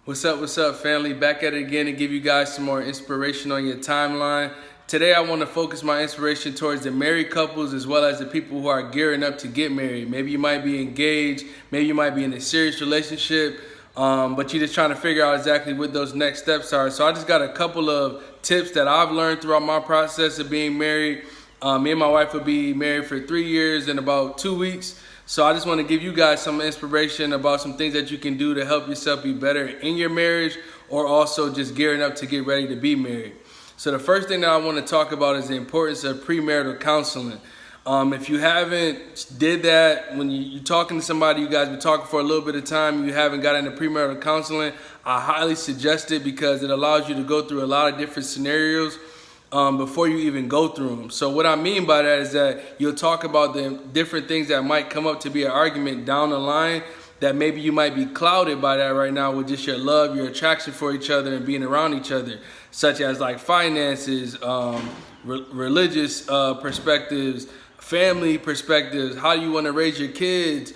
What's up, family? Back at it again to give you guys some more inspiration on your timeline. Today, I want to focus my inspiration towards the married couples as well as the people who are gearing up to get married. Maybe you might be engaged, maybe you might be in a serious relationship, but you're just trying to figure out exactly what those next steps are. So I just got a couple of tips that I've learned throughout my process of being married. Me and my wife will be married for 3 years in about 2 weeks. So I just want to give you guys some inspiration about some things that you can do to help yourself be better in your marriage, or also just gearing up to get ready to be married. So the first thing that I want to talk about is the importance of premarital counseling. If you haven't did that, when you're talking to somebody, you guys been talking for a little bit of time, you haven't got into premarital counseling, I highly suggest it because it allows you to go through a lot of different scenarios before you even go through them. So what I mean by that is that you'll talk about the different things that might come up to be an argument down the line, that maybe you might be clouded by that right now with just your love, your attraction for each other and being around each other, such as like finances, religious perspectives, family perspectives, how you want to raise your kids,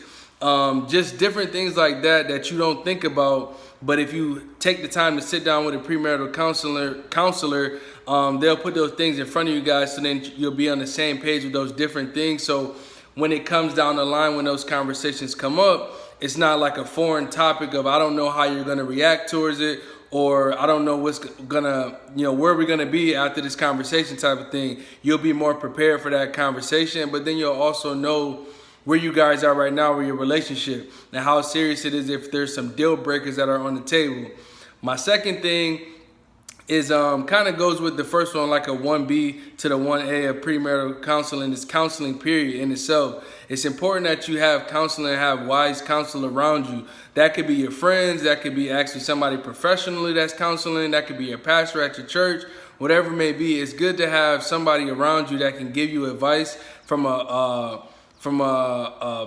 just different things like that that you don't think about. But if you take the time to sit down with a premarital counselor, they'll put those things in front of you guys, so then you'll be on the same page with those different things. So when it comes down the line, when those conversations come up, it's not like a foreign topic of I don't know how you're going to react towards it, or I don't know what's gonna, where we're gonna be after this conversation type of thing. You'll be more prepared for that conversation, but then you'll also know where you guys are right now with your relationship and how serious it is if there's some deal breakers that are on the table. My second thing is kind of goes with the first one, like a 1B to the 1A of premarital counseling. Is counseling period in itself. It's important that you have counseling and have wise counsel around you. That could be your friends, that could be actually somebody professionally that's counseling, that could be your pastor at your church, whatever it may be. It's good to have somebody around you that can give you advice from a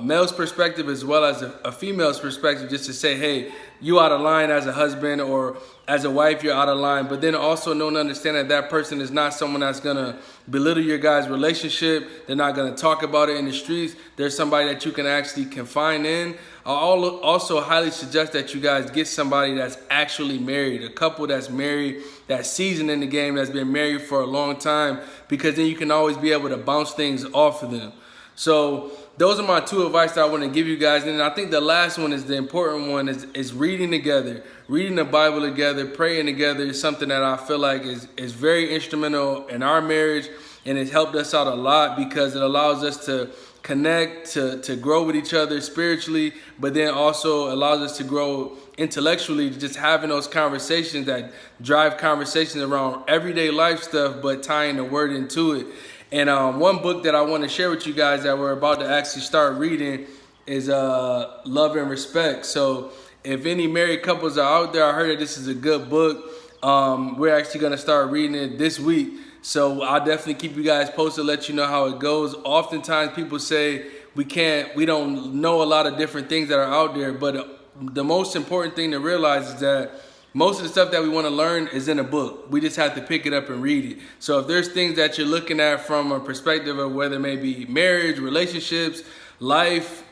male's perspective as well as a female's perspective, just to say, hey, you out of line as a husband, or as a wife, you're out of line. But then also know and understand that that person is not someone that's going to belittle your guys' relationship. They're not going to talk about it in the streets. There's somebody that you can actually confine in. I also highly suggest that you guys get somebody that's actually married, a couple that's married, that's seasoned in the game, that's been married for a long time, because then you can always be able to bounce things off of them. So those are my two advice that I want to give you guys. And I think the last one is the important one, is reading together. Reading the Bible together, praying together is something that I feel like is very instrumental in our marriage, and it's helped us out a lot because it allows us to connect, to grow with each other spiritually, but then also allows us to grow intellectually, just having those conversations that drive conversations around everyday life stuff, but tying the word into it. And one book that I want to share with you guys that we're about to actually start reading is Love and Respect. So if any married couples are out there, I heard that this is a good book. We're actually going to start reading it this week. So I'll definitely keep you guys posted, let you know how it goes. Oftentimes people say we don't know a lot of different things that are out there, but the most important thing to realize is that most of the stuff that we want to learn is in a book. We just have to pick it up and read it. So if there's things that you're looking at from a perspective of whether it may be marriage, relationships, life,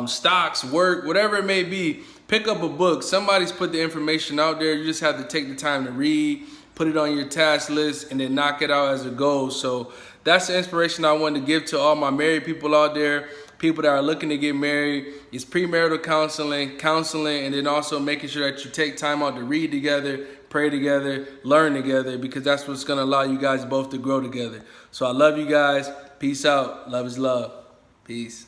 stocks, work, whatever it may be, pick up a book. Somebody's put the information out there. You just have to take the time to read, put it on your task list, and then knock it out as it goes. So that's the inspiration I wanted to give to all my married people out there, people that are looking to get married. It's premarital counseling, and then also making sure that you take time out to read together, pray together, learn together, because that's what's going to allow you guys both to grow together. So I love you guys. Peace out. Love is love. Peace.